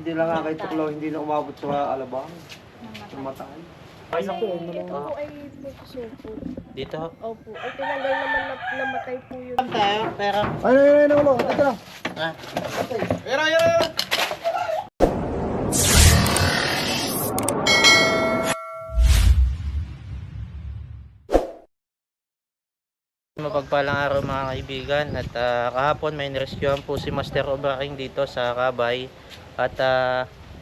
Hindi lang nga kay Tuklaw, hindi na umabot sa alabang. Namatay. Ay, naku. Ito po ay supo. Dito. Opo. Ay tinanggal naman na namatay po yun. Tayo, pera. Ay, ulo. Ito lang. Ah. Pero. Mapagpalang araw mga kaibigan at kahapon may nirescuehan po si Master Obraking dito sa Kabay at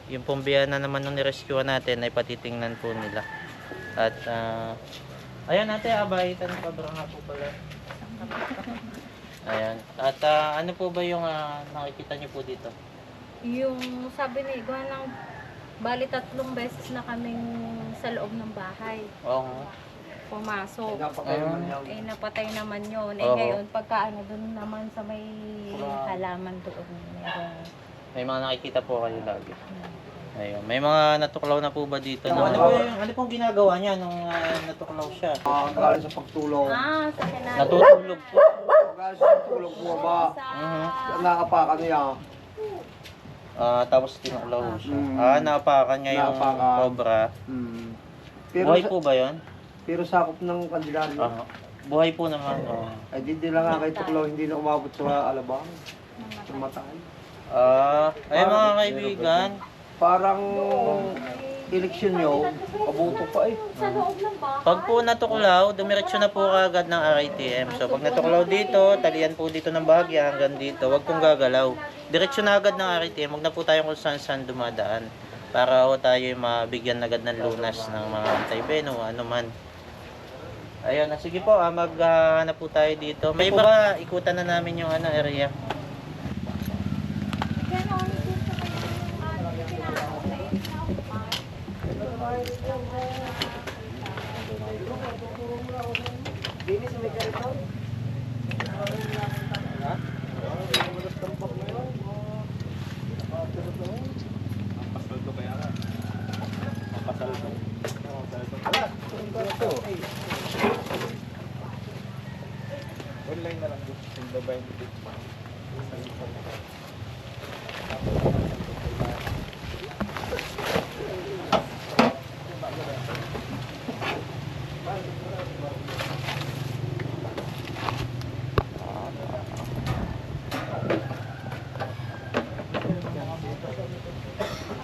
yung pong biyana naman nung nirescuehan natin ay patitingnan po nila at ayan ate Abay, tanong pa nga po pala ayan at ano po ba yung nakikita nyo po dito? Yung sabi ni Igwa ng bali 3 beses na kaming sa loob ng bahay Oo. pumasok. Napatay naman yan. Eh napatay naman yun. Eh Oo. ngayon pagka ano doon naman sa may halaman doon meron. May mga nakikita po kayo lagi. Ayun. May mga natuklaw na po ba dito? Ano pong ginagawa niya nung natuklaw siya? Galing sa pagtulog. Sa kinain. Natutulog po. Galing sa pagtulog, bumaba. Nakapakan niya. Tapos tinuklaw po siya. Mm. Napakan niya yung Napakan. cobra. Buhay po ba yun? Pero sakop ng kandilaryo. Buhay po naman. Ay, hindi lang nga kay Tuklaw, hindi na umabot sa alabang. Namatay. Ay mga kaibigan. Parang eleksyon nyo, kabuto pa eh. Sa loob ng bahay. Pag po natuklaw, dumiretso na po kagad ng RITM. So pag natuklaw dito, talian po dito ng bahagya hanggang dito. Huwag pong gagalaw. Diretso na agad ng RITM. Huwag na po tayo kung saan dumadaan. Para ho tayo mabigyan agad ng lunas ng mga anti-venom, ano man. Ayun, sige po, maghanap po tayo dito. May iba, ikutan na namin yung area. Online na lang dito. Sindabayin dito.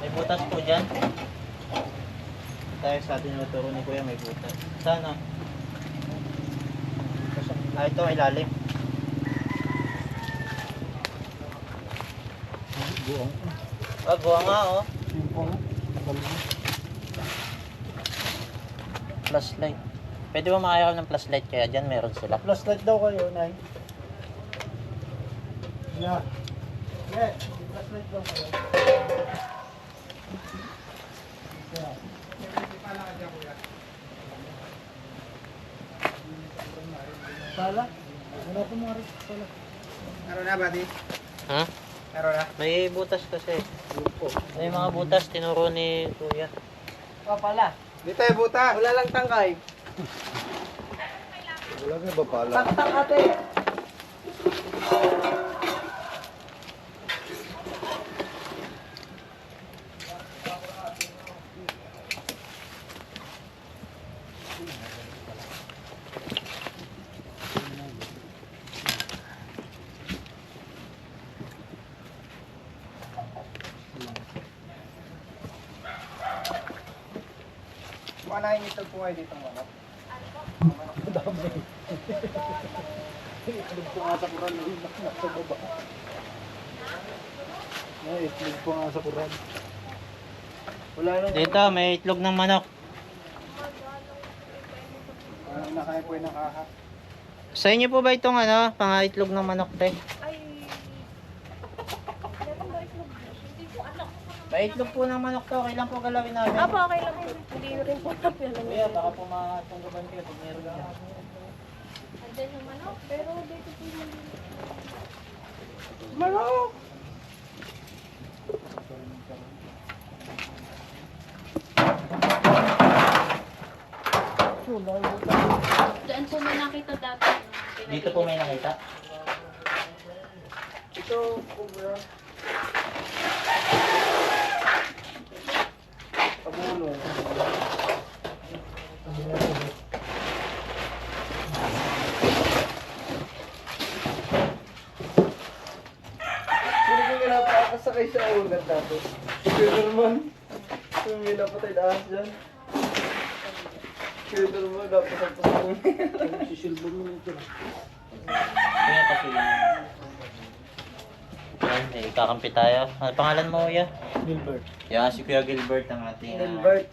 May butas po dyan. Tayo sa atin yung turo ni Kuya, may butas. Sana? Ito, ilalim. Buong. Buha nga, oh. Flashlight. Pwede ba makayakal ng flashlight kaya dyan meron sila? Flashlight daw kayo, Nay. Yeah. Yeah. Flashlight daw kayo. Yeah. Pala? Wala po mga rin. Pala. Meron na, buddy? Ha? Meron na? May butas kasi. May mga butas tinuro ni Kuya. Pala. Dito tayo butas. Wala lang tangkay. Wala nga ba pala? Taktak ate. Manahin ito po kayo dito mga. Dami. Itlog po nga sa Quran. Nasa baba. Itlog po nga sa Quran. Wala lang. Dito, may itlog ng manok. Nakaya po yung nakahat. Sa inyo po ba itong pangaitlog ng manok, te? Ay. Meron ba itlog? Hindi ko alam. Paitlog po ng manok to, kailan po galawin namin? Apo, okay lang po. Hindi rin po napialam. Kuya, baka po matunggaban kayo pag meron niya. Andyan yung manok, pero dito po yung Manok! Diyan po may nakita dati. Dito po may nakita? Ito, kubra. dati. Spiderman. Yung may napatay na ahas dyan. Spiderman, napasagpas mo. Sisilbo mo nito. Kaya kasi yan, may kakampi tayo. Ano pangalan mo, Kuya? Gilbert. Yeah, si Kuya Gilbert ang ating Gilbert.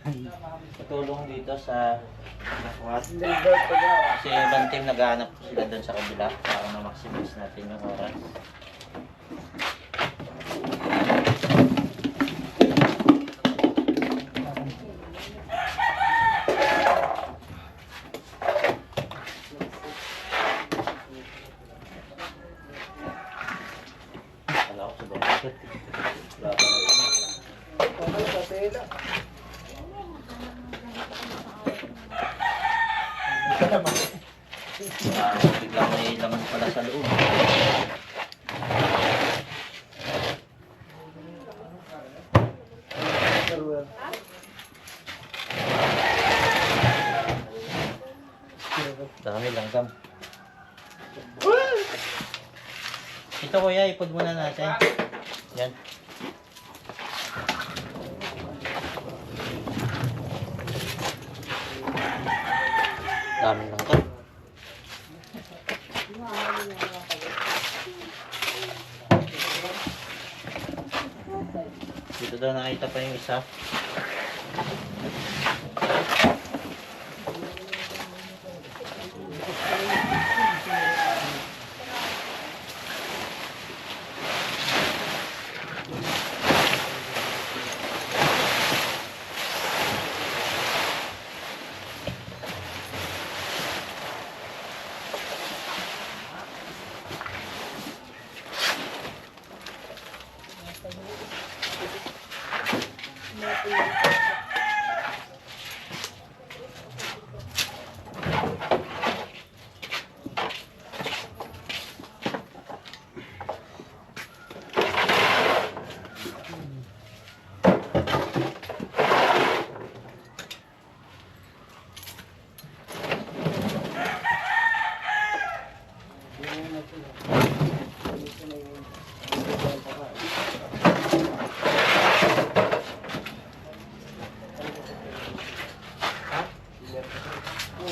tutulong dito sa nakuhat. Gilbert pa daw. Kasi ibang team naghahanap sila doon sa kabila para ma-maximize natin yung oras. Wala ko sa bakit. Wala pa na. Ano sa tela? Biglang may laman pala sa loob. Server. Dami langgam. Ito kuya, ipod muna natin. Yan. Dami langgam. Dito daw nakita pa yung isa.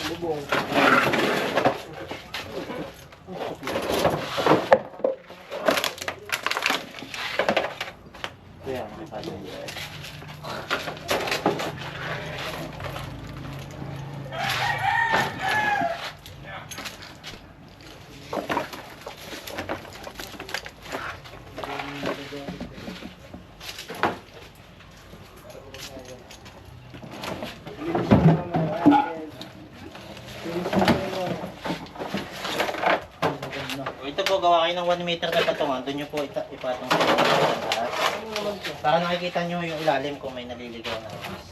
Bubong. Kaya, may patin. Ito po, gawa kayo ng 1 meter na patungan. Doon nyo po ipatong sa lahat. Para nakikita nyo yung ilalim kung may naliligaw na ahas.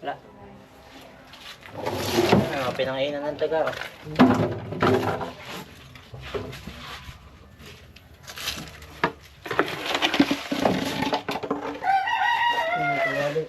Wala. Pinangainan ng taga. Kawali.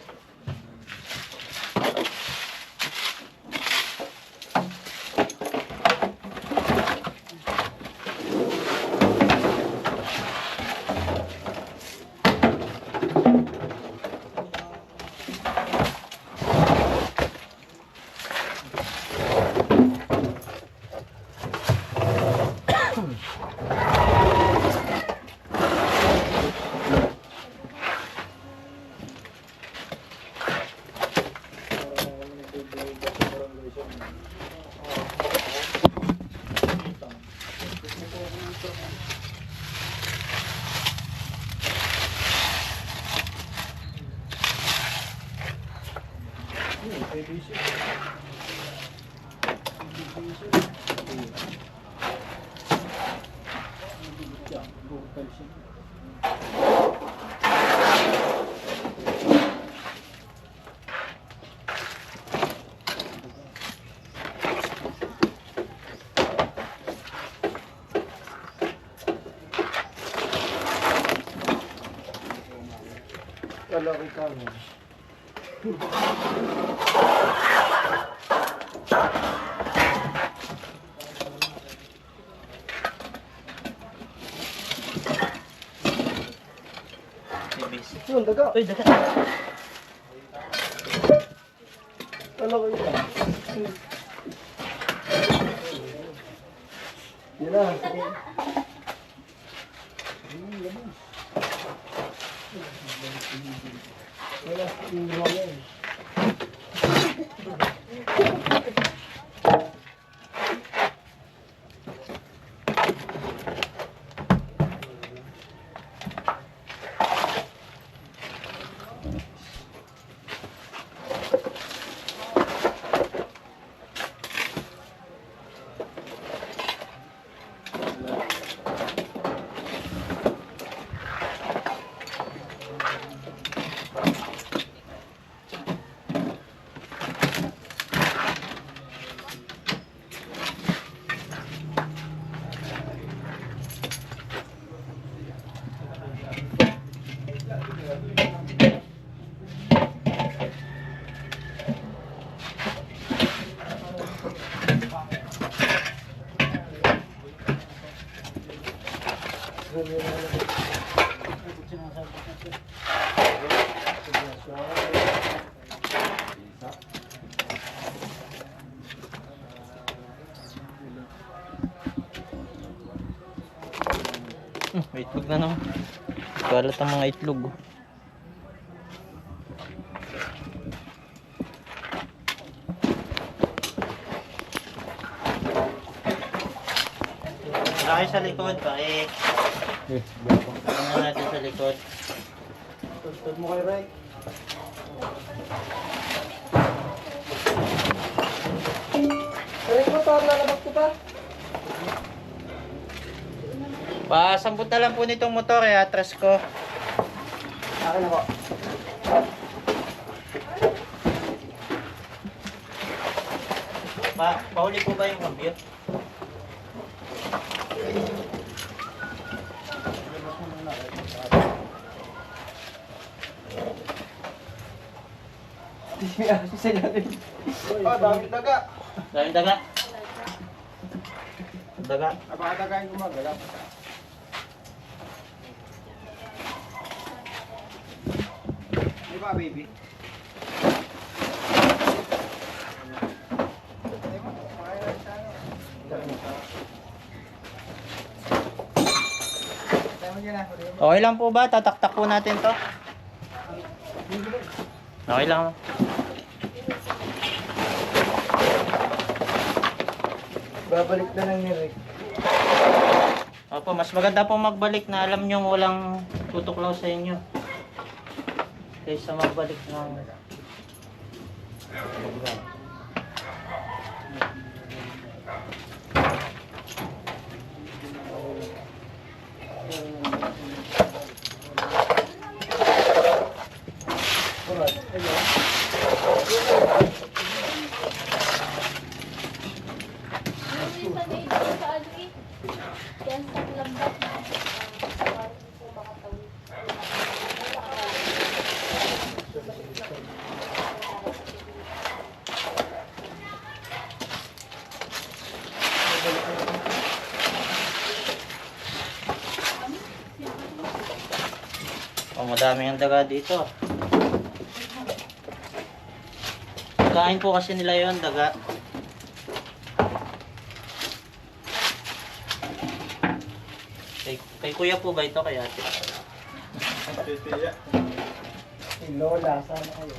Kalaki ka mo. Ibis. Yun, daga. Uy, daga. Kalaki ka. Yan na. Sige. Wala, tingnan yan. May itlog na naman. Kalat ang mga itlog. Laki sa likod pa eh. Ano natin sa likod? Tutod mo kay Ray. Ray mo, tawag lalabas ko pa. Pasambot na lang po nitong motor eh, atras ko. Akin ako. Pauli po ba yung cambio? Oh, dami daga. Daming daga. Daga. Napakadagain ko magalang. Di ba, baby? Okay lang po ba? Tataktak po natin to. Okay lang. Babalik na lang ni Rick. Opo, mas maganda po magbalik na alam nyo walang tutuklaw sa inyo. Kaysa magbalik ng... Oh, madami ang daga dito. Kain po kasi nila yon daga. Kay kuya po ba ito kay ate? Si Lola, sana kayo.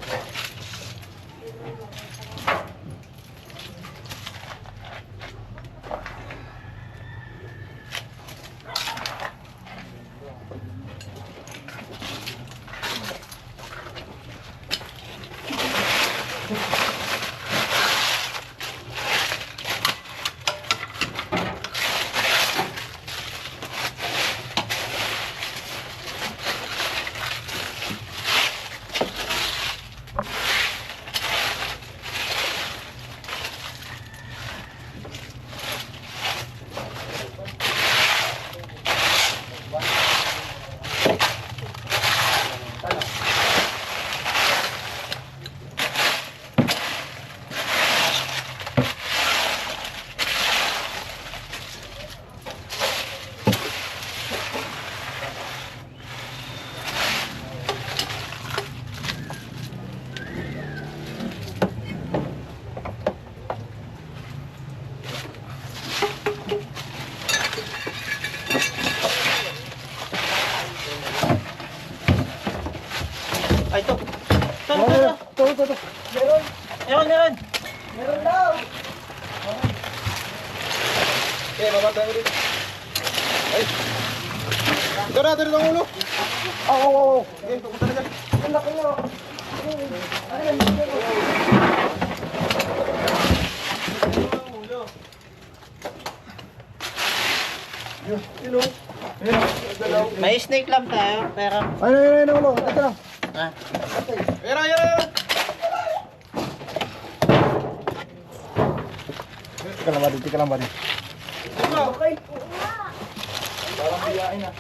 ito. Meron. Meron. Meron daw. Okay, bababa tayo dito. Ay. Ito na, ito ang ulo. Oo. Okay, pupunta na dyan. Ang laki mo. May snake lang tayo, pero... Ayun, ulo. Ito lang. Ah, Ayun. Tika lang ba din. Okay. Parang biyain na.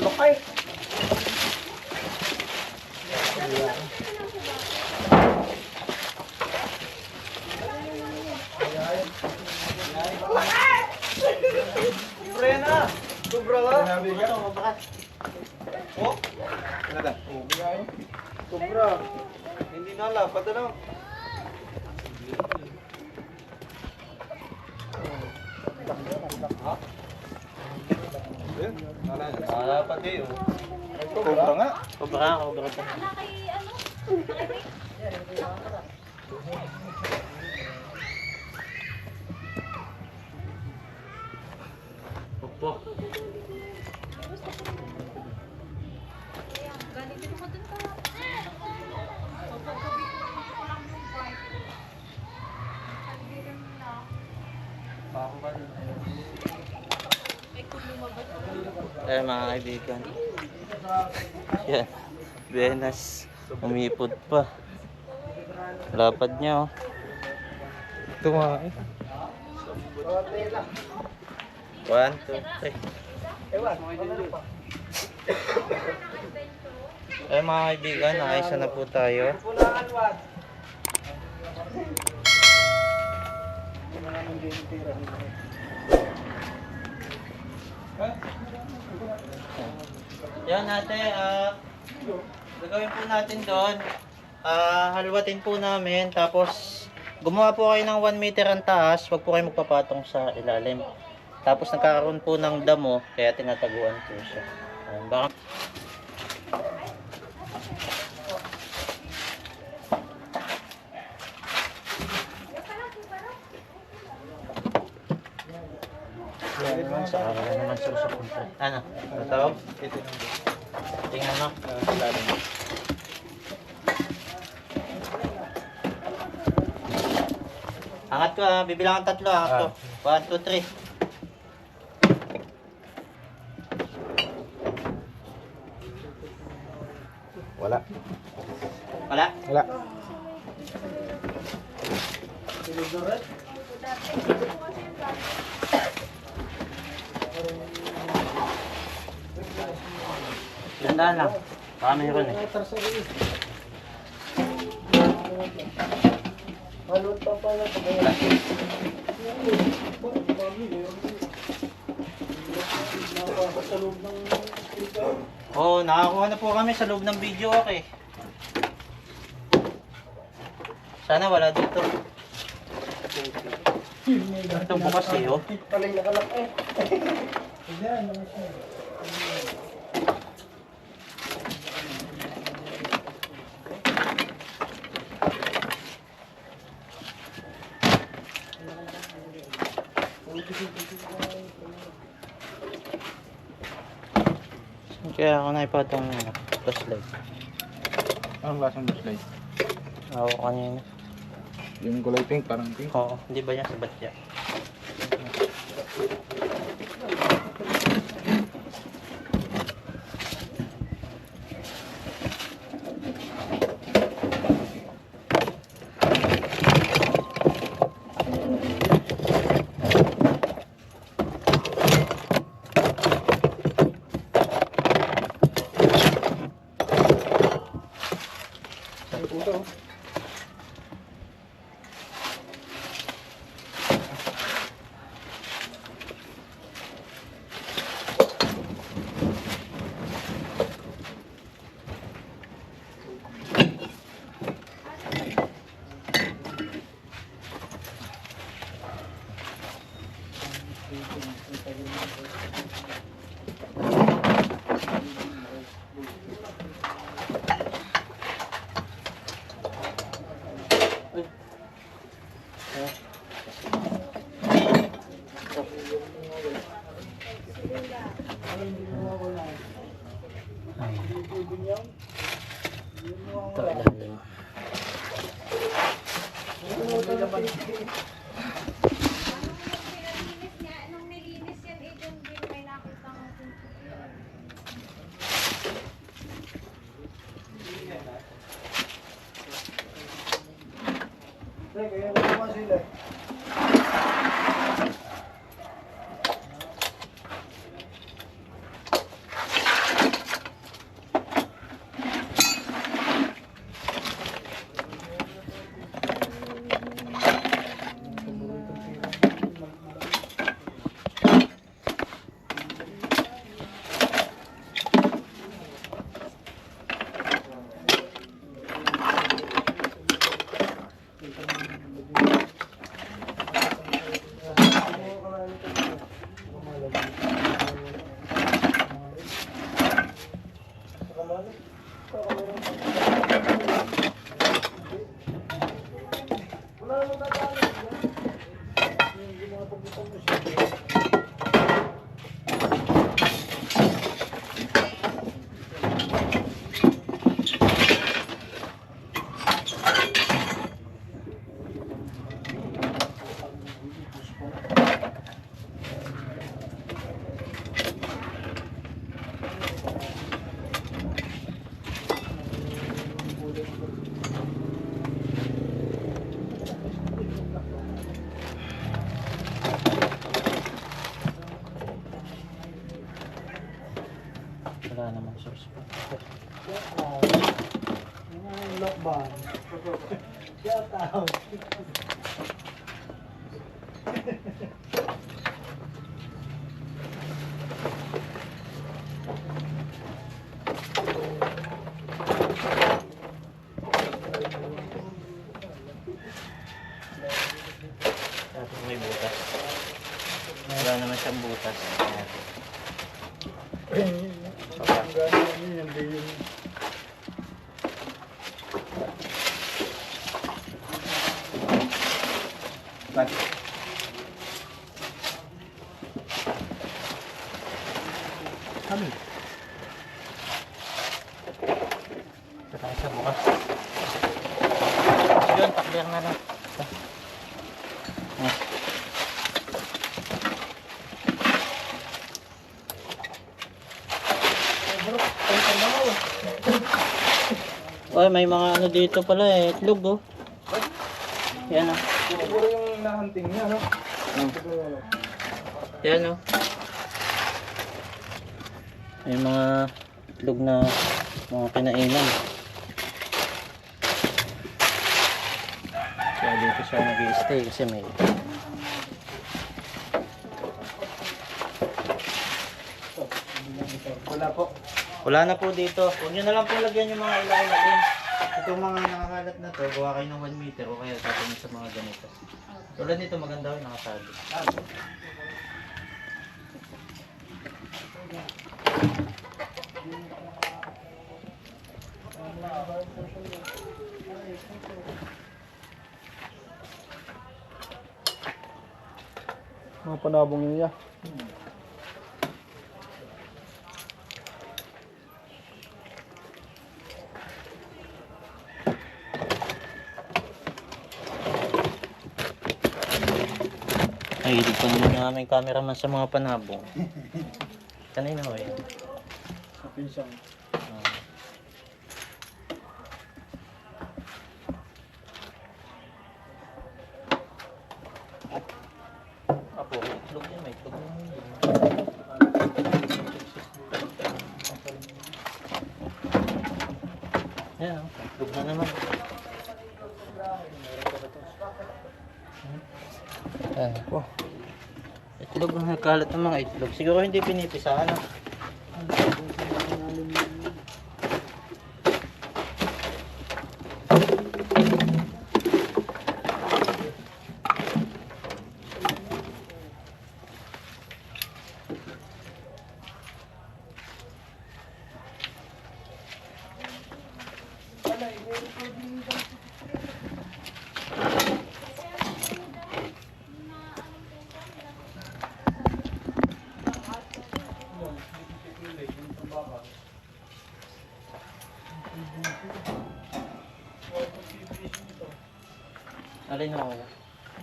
Lokay. Sobra ka. Sinabi ka. Oh? Ano na? Oh, biyain. Sobra. Hindi na lapad na. Nalapat eh. Sobra nga. Cobra to. Opo. Mga kaibigan. Yan. Benas. Umipod pa. Lapad niya oh. Tumae. 1, 2, 3. Mga kaibigan, nakaisa na po tayo. Yan ate, gagawin po natin doon. Halwatin po namin, tapos gumawa po kayo ng 1 meter ang taas, wag po kayo magpapatong sa ilalim. Tapos nagkakaroon po ng damo, kaya tinataguan po siya. Baka yan naman, sa araw naman susukon po. Ano? Ano tawag? Tingnan mo. Angat ko bibilangan 3, angat ko. 1, 2, 3. Wala. Wala? Wala. Gandaan lang. Baka mayroon eh. Halot pa pala. Oo, nakakuha na po kami sa loob ng video, okay. Sana wala dito. Ito bukas eh, oh. Palay nakalaki. Ayan, naman siya. Kaya ako naipatong flashlight. Anong klaseng flashlight? Ako kanina. Yung kulay pink, parang pink. Oo, hindi ba yan sa batya? Ito, ilalim. Nung nilinis yan, dyan din may nakita ng Kaya mo naman sila. Wala naman source pa. Lockdown. Shout out. Tapos may butas. Wala naman siyang butas. Ang gano'n yun, hindi yun. Kami. Ito tayo sa bukas. Yun, takbihan nga lang. Oy, may mga ano dito pala eh, itlog oh. Yan oh. Siguro yung nahunting niya, no? Yan oh. May mga itlog na mga kinainan. Kaya dito siya nag-i-stay kasi may Wala po. wala na po dito. Huwag nyo na lang po lagyan yung mga ilalim. Itong mga nakakalat na to, gawa kayo ng 1 meter o kaya tapos sa mga ganito. Tulad nito maganda yung nakasabi. Mga panabong niya. Nahilig pa naman yung aming cameraman sa mga panabong. Kanina o yan. Sa pinsang. Apo, may itlog yan, may itlog yan. Yan o, itlog na naman. Ayan po. Itlog, nagkalat ng mga itlog. Siguro hindi pinipisahan. No? Alin na wala.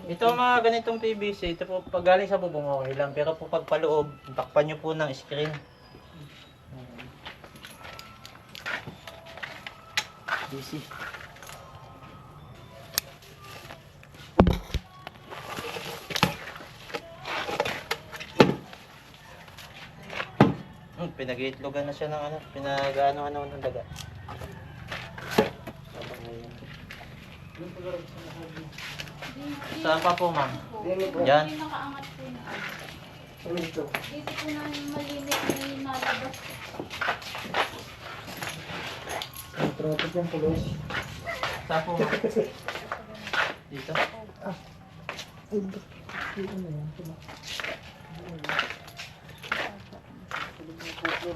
Ito ang mga ganitong PVC, ito po pag galing sa bubong okay lang. Pero po pag paloob, takpan nyo po ng screen. PVC. Pinag-iitlogan na siya ng ano, pinag-ano-ano ng daga. Saan pa po, ma'am? Yan. Yung nakaangat po na. Ano ito? Dito po na malimit na yung nalabas. Ang traffic yung pulos. Saan po, ma'am? Dito? Ay, ano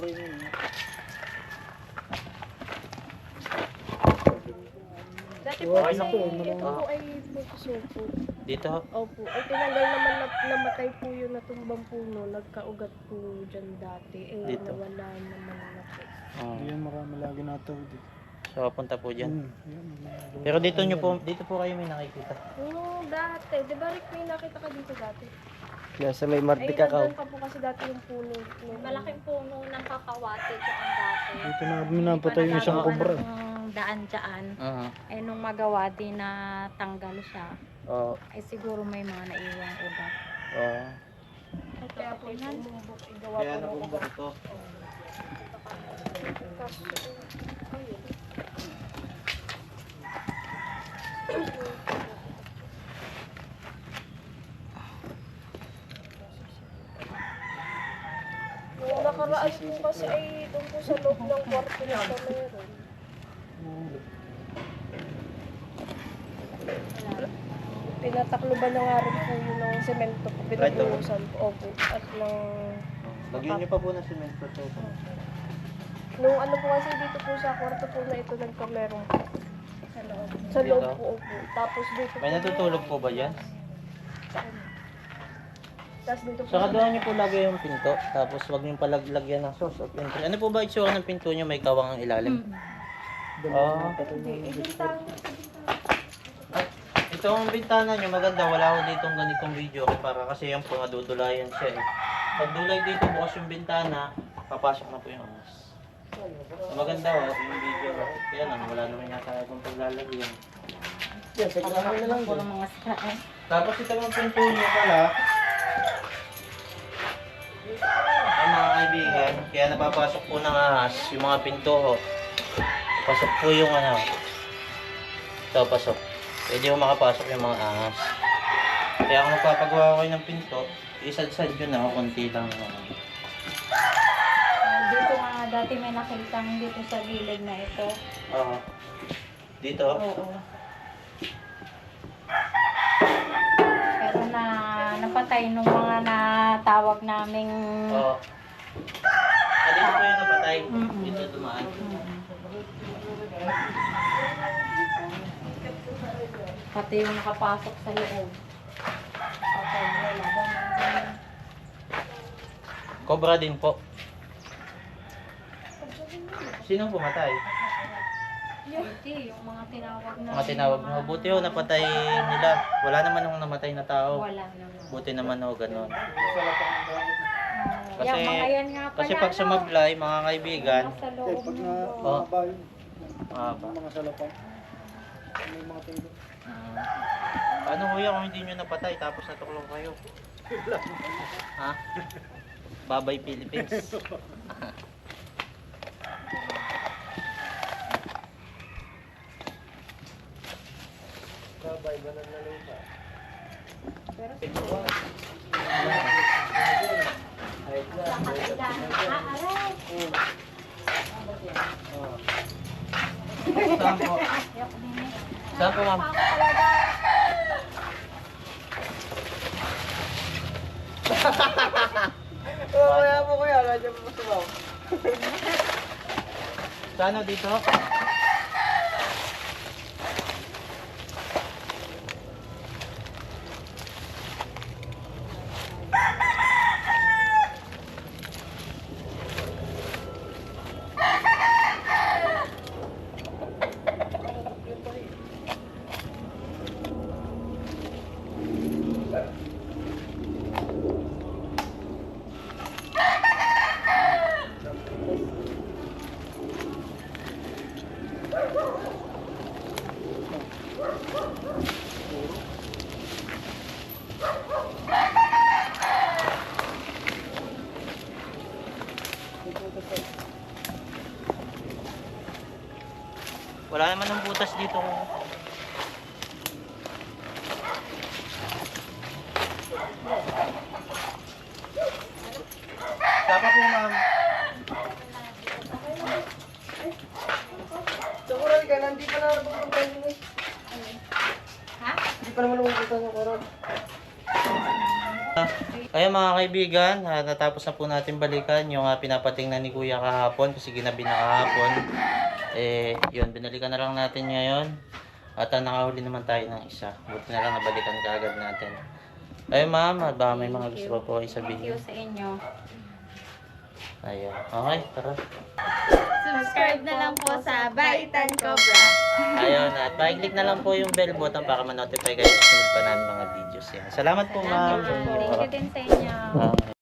yan? Dati po Okay kasi lang po, ito po ay puso. Dito? Opo. Ay tinanggal naman na namatay po yung natumbang puno. Nagkaugat po dyan dati. Eh, Dito. nawala naman na po. Oh. Yan, marami lagi natawid eh. So, punta po dyan. Yan, Pero dito nyo po, dito po kayo may nakikita. Dati. Di ba Rick, may nakita ka dito dati? Kaya sa may Ay, Marti Kakao. nandun pa po kasi dati yung puno. Malaking puno ng kakawate dyan dati. Dito na napatay yung isang kubra. Nung daan dyan, Uh-huh. ay nung magawa din na tanggal siya, Oo. ay siguro may mga naiwang ugat. Oo. Kaya po sumumbok. Igawa Kaya po ng nabumbok ito. kaso. Ayun. Yung nakaraan po kasi ay doon po sa loob ng kwarto na ito meron. Pinatakluban na nga rin po yun ng semento po. Pinabuhusan po. Opo. At ng... Lagyan nyo pa po ng semento to. Nung ano po kasi dito po sa kwarto po na ito nagkamerong po. Sa loob Dito? po. Opo. Tapos dito po. May natutulog po ba dyan? Tapos dito po. Saka doon nyo po lagay yung pinto. Tapos wag nyo palaglagyan ng source of entry. Ano po ba itsura ng pinto nyo? May kawang ang ilalim? Ah. Hindi. Ibintang. Itong bintana nyo maganda. Wala ko ditong ganitong video. Para kasi yung po nadudulayan siya eh. Pag dulay dito bukas yung bintana, papasok na po yung amas. So, maganda yung video. Kaya lang, wala naman yata akong paglalagyan. Yan, pagkakaroon na lang Puro doon. mga saan. Tapos ito yung pinto nyo pala. Ay mga kaibigan, kaya napapasok po ng ahas yung mga pinto ho. Pasok po yung ano. Ito, pasok. Pwede yung makapasok yung mga ahas. Kaya kung magpapagawa kayo ng pinto, isad-sad yun na, konti lang. Dito nga dati may nakitang dito sa gilid na ito. Oo. Dito? Oo. Pero napatay nung mga natawag naming Oo. Dito po yung napatay. Mm-mm. Dito dumaan. pati yung nakapasok sa loob. Patay nila. Cobra din po. Sinong pumatay? Hindi, yung mga tinawag na. Mga tinawag mo. Buti ho, napatay nila. Wala naman nung namatay na tao. Wala naman. Buti naman ho, ganun. Kasi, Kasi- mga yan nga pala. Kasi pag sumablay, mga kaibigan, Sa loob Pag ng na Oh. mahaba yun, mahaba. mga salapang. May mga tingin. Ano kuya kung hindi nyo napatay tapos natuklong kayo? Ha? Babay Philippines. Babay, banan na lupa. Saan po? Saan po ma'am? Kaya po kuya, nandiyan po sa baw. Saan ho dito? Wala naman ng butas dito. Saka po, ma'am. Sakura, ka na, hindi pa na nabubutan yun eh. Ha? Hindi pa naman nabubutan yung koron. Ayun mga kaibigan, natapos na po natin balikan yung pinapatingnan ni Kuya kahapon kasi ginabi na kahapon. Yun, binalikan na lang natin ngayon. At nakahuli naman tayo ng isa. Buti na lang nabalikan kaagad natin. Ayun ma'am, baka may mga gusto pa po kayo Thank you sabihin. sa inyo. Ayun. Okay, tara. Subscribe na lang po sa Baitan Cobra. Ayun, at pakiclick na lang po yung bell button para ma-notify kayo sa sunod pa namin mga videos yan. Salamat po ma'am. Thank you din sa inyo. Okay.